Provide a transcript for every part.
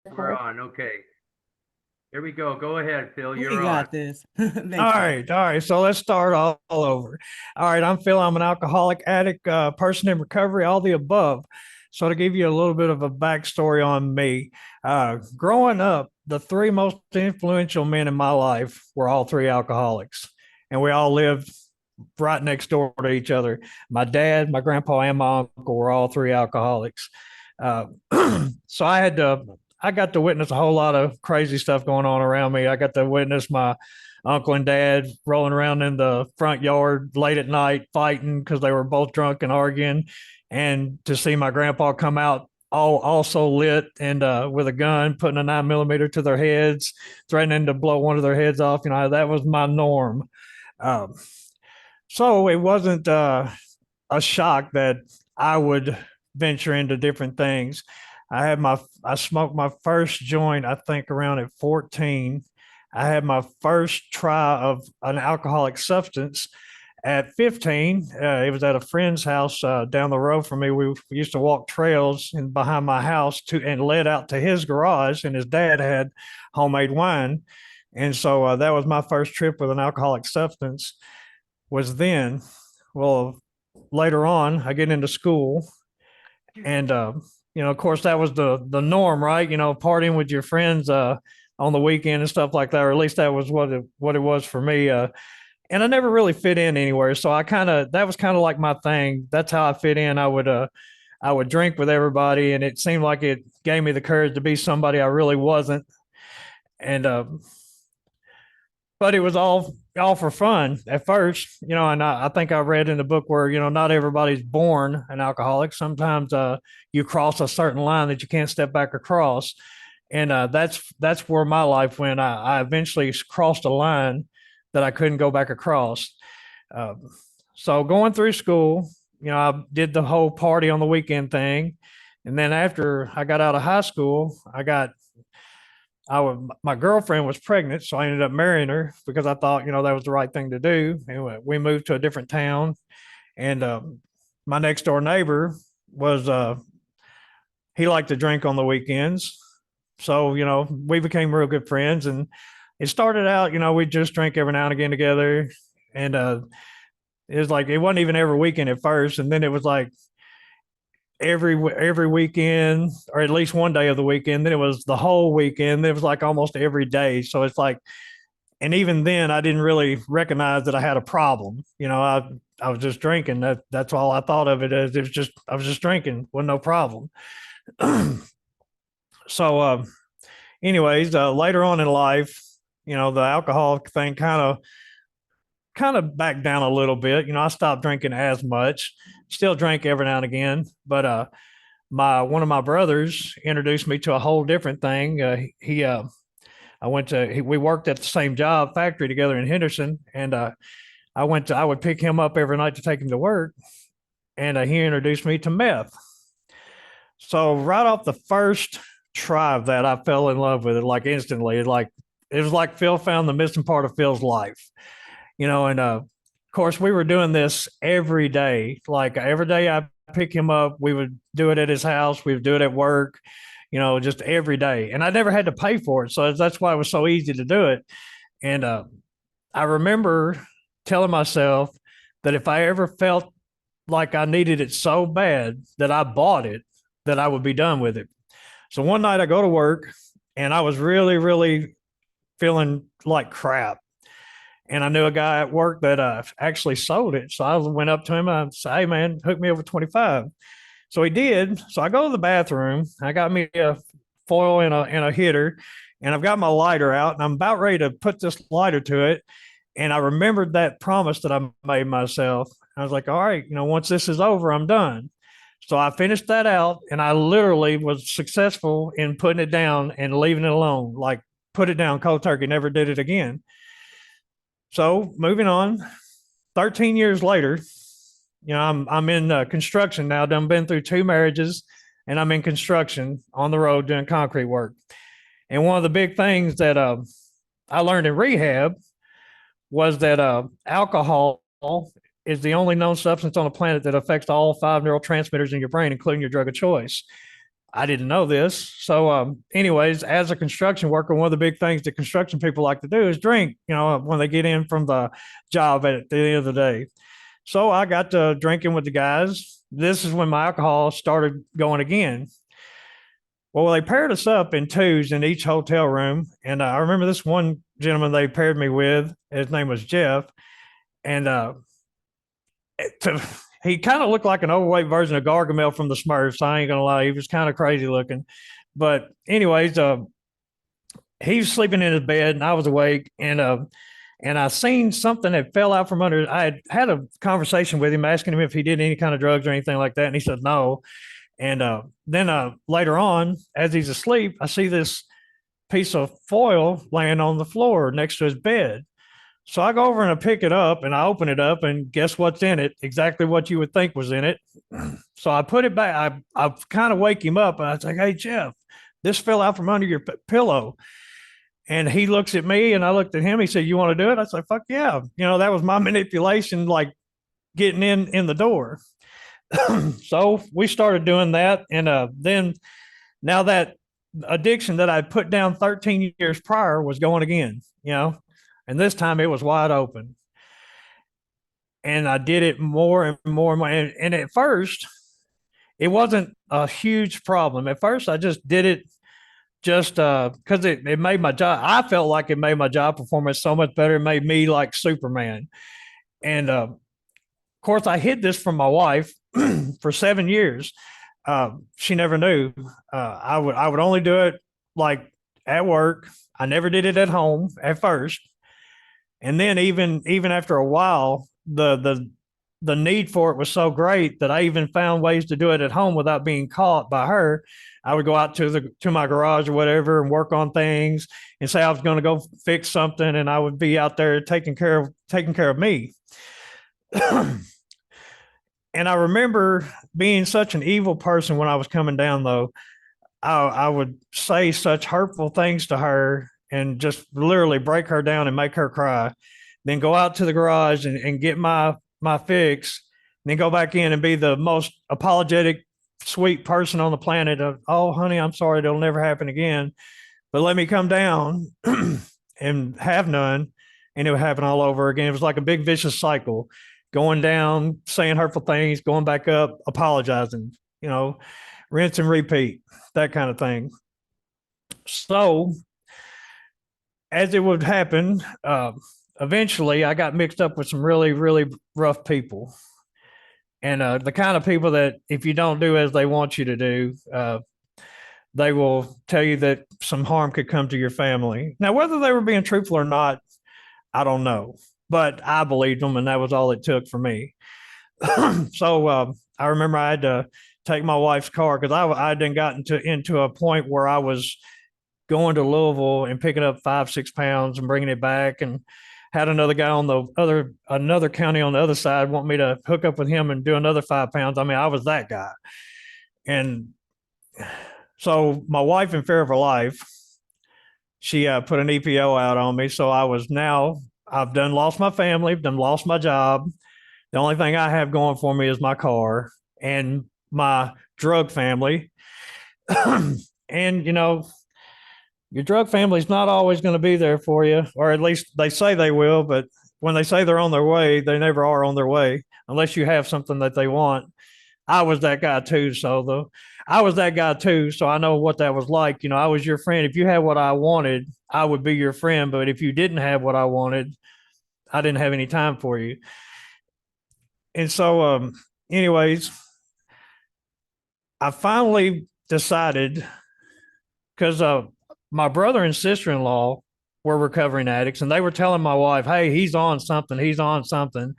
We're on. Okay. Here we go. Go ahead, Phil. We You're on. got this. All Thanks, man. right, all right. So let's start all over. All right, I'm Phil. I'm an alcoholic addict, person in recovery, all the above. So to give you a little bit of a backstory on me, growing up, the three most influential men in my life were all three alcoholics, and we all lived right next door to each other. My dad, my grandpa, and my uncle were all three alcoholics. Uh, so I got to witness a whole lot of crazy stuff going on around me. I got to witness my uncle and dad rolling around in the front yard late at night fighting because they were both drunk and arguing, and to see my grandpa come out all also lit and with a gun, putting a 9 millimeter to their heads, threatening to blow one of their heads off. That was my norm. Um, so it wasn't a shock that I would venture into different things. I smoked my first joint, I think around at 14. I had my first try of an alcoholic substance at 15. It was at a friend's house down the road from me. We used to walk trails and behind my house to and led out to his garage, and his dad had homemade wine. And so that was my first trip with an alcoholic substance. Was then, well, later on, I get into school, and of course, that was the norm, right? Partying with your friends on the weekend and stuff like that, or at least that was what it was for me. And I never really fit in anywhere, so that was kind of like my thing. That's how I fit in. I would drink with everybody, and it seemed like it gave me the courage to be somebody I really wasn't. And but it was all for fun at first, and I think I read in the book where, not everybody's born an alcoholic. Sometimes you cross a certain line that you can't step back across. And that's where my life went. I eventually crossed a line that I couldn't go back across. Uh, so going through school, I did the whole party on the weekend thing. And then after I got out of high school, my girlfriend was pregnant, so I ended up marrying her because I thought, that was the right thing to do. And we moved to a different town, and my next door neighbor was he liked to drink on the weekends, so we became real good friends. And it started out, we just drink every now and again together, and it was like it wasn't even every weekend at first, and then it was like every weekend, or at least one day of the weekend. Then it was the whole weekend. It was like almost every day. So it's like, and even then I didn't really recognize that I had a problem. I was just drinking. That's all I thought of it as. It was just I was just drinking, wasn't no problem. So anyways, later on in life, the alcohol thing kind of backed down a little bit. I stopped drinking as much. Still drink every now and again, but my one of my brothers introduced me to a whole different thing. We worked at the same job factory together in Henderson, and I would pick him up every night to take him to work, and he introduced me to meth. So right off the first try of that, I fell in love with it like instantly. It was like Phil found the missing part of Phil's life. And of course we were doing this every day. Like every day I pick him up, we would do it at his house, we would do it at work, just every day. And I never had to pay for it. So that's why it was so easy to do it. And I remember telling myself that if I ever felt like I needed it so bad that I bought it, that I would be done with it. So one night I go to work, and I was really, really feeling like crap. And I knew a guy at work that actually sold it. So I went up to him and said, "Hey, man, hook me over 25." So he did. So I go to the bathroom. I got me a foil and a hitter, and I've got my lighter out, and I'm about ready to put this lighter to it. And I remembered that promise that I made myself. I was like, all right, once this is over, I'm done. So I finished that out, and I literally was successful in putting it down and leaving it alone. Like, put it down cold turkey, never did it again. So moving on, 13 years later, I'm in construction now. I've been through two marriages, and I'm in construction on the road doing concrete work. And one of the big things that I learned in rehab was that alcohol is the only known substance on the planet that affects all five neurotransmitters in your brain, including your drug of choice. I didn't know this. So, anyways, as a construction worker, one of the big things that construction people like to do is drink, when they get in from the job at the end of the day. So I got to drinking with the guys. This is when my alcohol started going again. Well, they paired us up in twos in each hotel room. And I remember this one gentleman they paired me with. His name was Jeff. And to, he kind of looked like an overweight version of Gargamel from the Smurfs. I ain't going to lie. He was kind of crazy looking. But, anyways, he was sleeping in his bed and I was awake. And I seen something that fell out from under. I had a conversation with him, asking him if he did any kind of drugs or anything like that. And he said no. And then later on, as he's asleep, I see this piece of foil laying on the floor next to his bed. So I go over and I pick it up and I open it up and guess what's in it? Exactly what you would think was in it. So I put it back. I kind of wake him up and I was like, "Hey, Jeff, this fell out from under your pillow." And he looks at me and I looked at him. He said, "You want to do it?" I said, "Fuck yeah." That was my manipulation, like getting in the door. So we started doing that. And then now that addiction that I put down 13 years prior was going again, and this time it was wide open. And I did it more and more and more. And at first, it wasn't a huge problem. At first, I just did it just because it made my job. I felt like it made my job performance so much better. It made me like Superman. And of course, I hid this from my wife for 7 years. She never knew. I would only do it like at work. I never did it at home at first. And then even after a while, the need for it was so great that I even found ways to do it at home without being caught by her. I would go out to my garage or whatever and work on things and say I was going to go fix something, and I would be out there taking care of me. And I remember being such an evil person when I was coming down, though. I would say such hurtful things to her and just literally break her down and make her cry. Then go out to the garage and get my fix, and then go back in and be the most apologetic, sweet person on the planet. Oh, honey, I'm sorry, it'll never happen again. But let me come down and have none, and it would happen all over again. It was like a big vicious cycle, going down, saying hurtful things, going back up, apologizing, rinse and repeat, that kind of thing. So as it would happen, eventually I got mixed up with some really, really rough people. And the kind of people that if you don't do as they want you to do, they will tell you that some harm could come to your family. Now, whether they were being truthful or not, I don't know. But I believed them, and that was all it took for me. So I remember I had to take my wife's car because I then got into a point where I was going to Louisville and picking up 5-6 pounds and bringing it back, and had another guy on another county on the other side want me to hook up with him and do another 5 pounds. I mean, I was that guy. And so my wife, in fear of her life, she put an EPO out on me. So I've done lost my family, done lost my job. The only thing I have going for me is my car and my drug family. And, your drug family's not always going to be there for you, or at least they say they will. But when they say they're on their way, they never are on their way unless you have something that they want. I was that guy too. So I know what that was like. I was your friend. If you had what I wanted, I would be your friend. But if you didn't have what I wanted, I didn't have any time for you. And so, anyways, I finally decided, because my brother and sister-in-law were recovering addicts, and they were telling my wife, "Hey, he's on something. He's on something."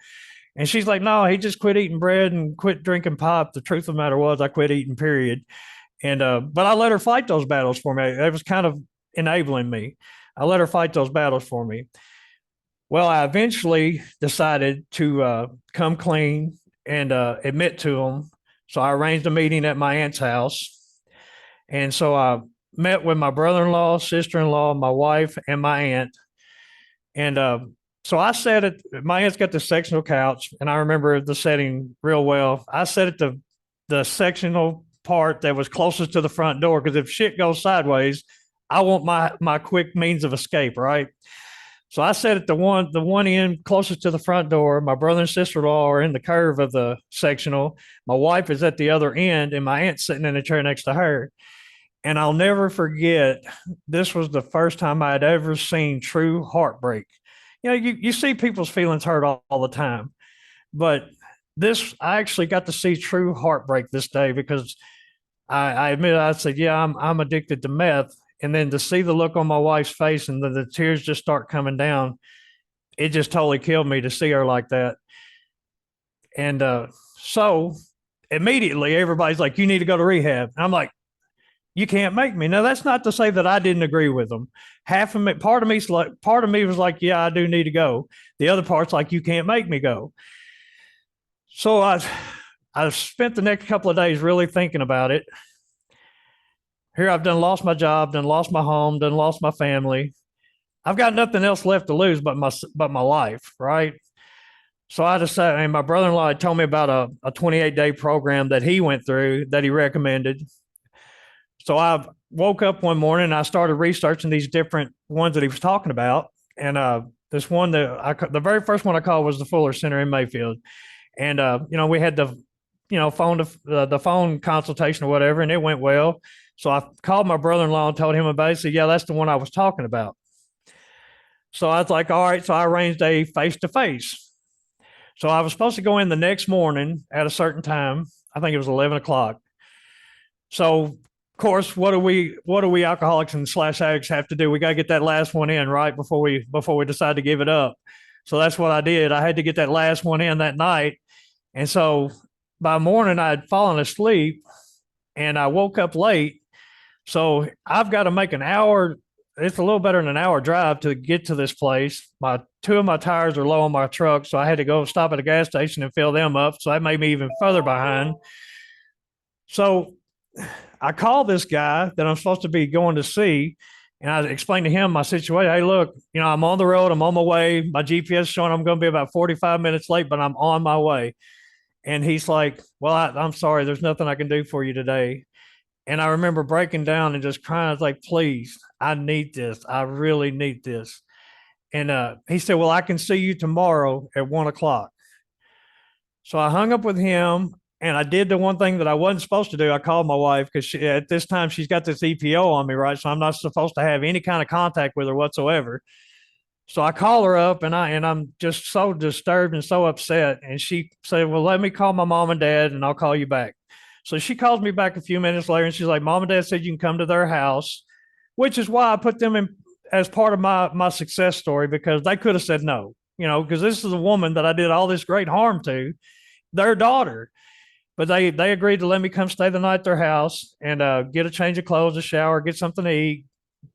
And she's like, "No, he just quit eating bread and quit drinking pop." The truth of the matter was I quit eating, period. And but I let her fight those battles for me. It was kind of enabling me. I let her fight those battles for me. Well, I eventually decided to come clean and admit to them. So I arranged a meeting at my aunt's house. And so I met with my brother-in-law, sister-in-law, my wife, and my aunt. And so I sat at my aunt's got the sectional couch, and I remember the setting real well. I sat at the sectional part that was closest to the front door. Because if shit goes sideways, I want my quick means of escape, right? So I sat at the one end closest to the front door. My brother and sister-in-law are in the curve of the sectional. My wife is at the other end, and my aunt's sitting in a chair next to her. And I'll never forget, this was the first time I had ever seen true heartbreak. You see people's feelings hurt all the time, but I actually got to see true heartbreak this day because I admit, I said, yeah, I'm addicted to meth. And then to see the look on my wife's face and the tears just start coming down, it just totally killed me to see her like that. And so immediately everybody's like, you need to go to rehab. I'm like, you can't make me. Now, that's not to say that I didn't agree with them. Half of me, part of me was like, yeah, I do need to go. The other part's like, you can't make me go. So I spent the next couple of days really thinking about it. Here I've done lost my job, done lost my home, done lost my family. I've got nothing else left to lose but my life, right? So I decided, and my brother-in-law had told me about a 28-day program that he went through that he recommended. So I woke up one morning and I started researching these different ones that he was talking about. And this one the very first one I called was the Fuller Center in Mayfield. And we had the phone consultation or whatever, and it went well. So I called my brother-in-law and told him about it. He said, yeah, that's the one I was talking about. So I was like, all right. So I arranged a face-to-face. So I was supposed to go in the next morning at a certain time. I think it was 11 o'clock. So, of course, what do we alcoholics and slash addicts have to do? We got to get that last one in, right, before we decide to give it up. So that's what I did. I had to get that last one in that night. And so by morning, I had fallen asleep and I woke up late. So I've got to make an hour. It's a little better than an hour drive to get to this place. Two of my tires are low on my truck, so I had to go stop at a gas station and fill them up. So that made me even further behind. So I called this guy that I'm supposed to be going to see, and I explained to him my situation. Hey, look, I'm on the road. I'm on my way. My GPS showing I'm going to be about 45 minutes late, but I'm on my way. And he's like, well, I'm sorry. There's nothing I can do for you today. And I remember breaking down and just crying. I was like, please, I need this. I really need this. And he said, well, I can see you tomorrow at 1 o'clock. So I hung up with him and I did the one thing that I wasn't supposed to do. I called my wife because at this time she's got this EPO on me, right? So I'm not supposed to have any kind of contact with her whatsoever. So I call her up and I'm just so disturbed and so upset. And she said, well, let me call my mom and dad and I'll call you back. So she calls me back a few minutes later and she's like, mom and dad said you can come to their house, which is why I put them in as part of my success story, because they could have said no, because this is a woman that I did all this great harm to, their daughter. But they agreed to let me come stay the night at their house and get a change of clothes, a shower, get something to eat,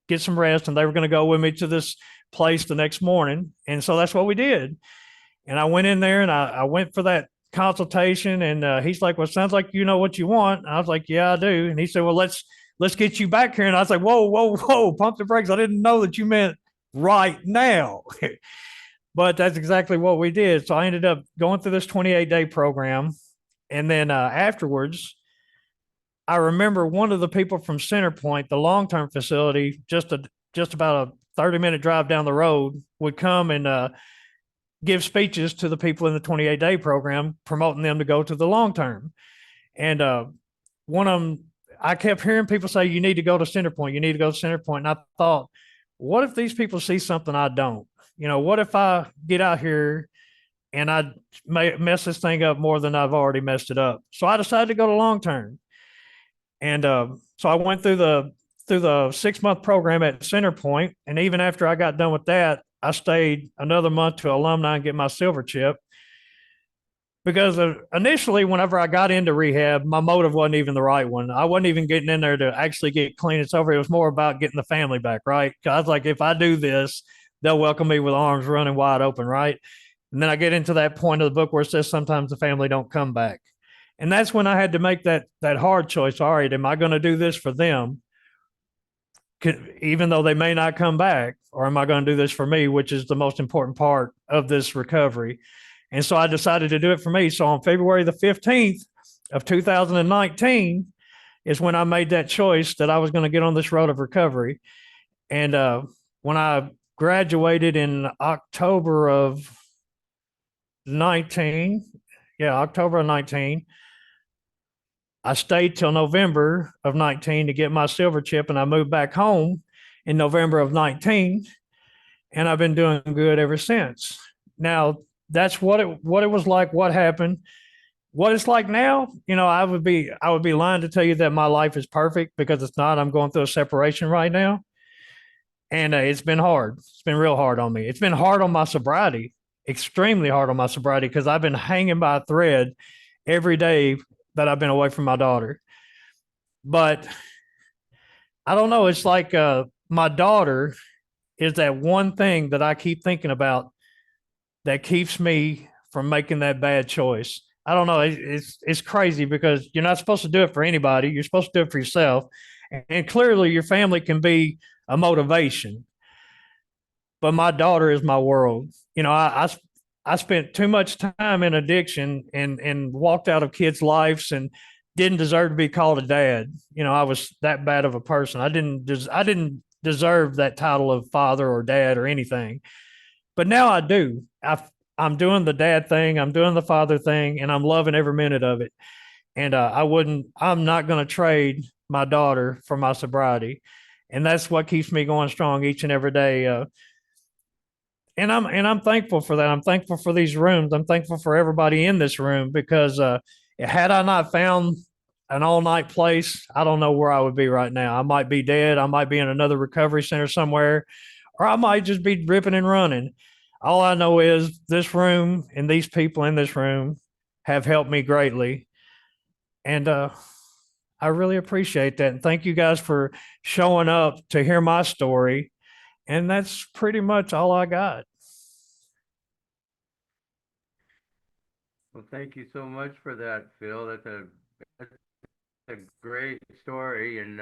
get some rest. And they were going to go with me to this place the next morning. And so that's what we did. And I went in there and I went for that consultation. And he's like, well, it sounds like you know what you want. And I was like, yeah, I do. And he said, well, let's get you back here. And I was like, whoa, pump the brakes. I didn't know that you meant right now. But that's exactly what we did. So I ended up going through this 28-day program. And then afterwards, I remember one of the people from Centerpoint, the long-term facility, just about a 30-minute drive down the road, would come and give speeches to the people in the 28-day program, promoting them to go to the long-term. And one of them, I kept hearing people say, you need to go to Centerpoint. You need to go to Centerpoint. And I thought, what if these people see something I don't? What if I get out here and I mess this thing up more than I've already messed it up? So I decided to go to long-term. And so I went through the 6-month program at Centerpoint. And even after I got done with that, I stayed another month to alumni and get my silver chip. Because initially, whenever I got into rehab, my motive wasn't even the right one. I wasn't even getting in there to actually get clean and sober. It was more about getting the family back, right? Because I was like, if I do this, they'll welcome me with arms running wide open, right? And then I get into that point of the book where it says sometimes the family don't come back. And that's when I had to make that hard choice. All right, am I going to do this for them, even though they may not come back, or am I going to do this for me, which is the most important part of this recovery? And so I decided to do it for me. So on February the 15th of 2019, is when I made that choice that I was going to get on this road of recovery. And when I graduated in October of 19, yeah, October of 19, I stayed till November of 19 to get my silver chip, and I moved back home in November of 19, and I've been doing good ever since. Now, that's what it was like, what happened. What it's like now, I would be lying to tell you that my life is perfect, because it's not. I'm going through a separation right now, and it's been hard. It's been real hard on me. It's been hard on my sobriety, extremely hard on my sobriety, because I've been hanging by a thread every day that I've been away from my daughter. But I don't know. It's like my daughter is that one thing that I keep thinking about that keeps me from making that bad choice. I don't know. It's crazy, because you're not supposed to do it for anybody. You're supposed to do it for yourself, and clearly your family can be a motivation. But my daughter is my world. I spent too much time in addiction, and walked out of kids' lives, and didn't deserve to be called a dad. I was that bad of a person. I didn't deserve that title of father or dad or anything. But now I do. I'm doing the dad thing. I'm doing the father thing, and I'm loving every minute of it. And I'm not going to trade my daughter for my sobriety. And that's what keeps me going strong each and every day. And I'm thankful for that. I'm thankful for these rooms. I'm thankful for everybody in this room, because had I not found an all night place, I don't know where I would be right now. I might be dead. I might be in another recovery center somewhere, or I might just be ripping and running. All I know is this room and these people in this room have helped me greatly. And I really appreciate that. And thank you guys for showing up to hear my story. And that's pretty much all I got. Well, thank you so much for that, Phill. That's a great story, and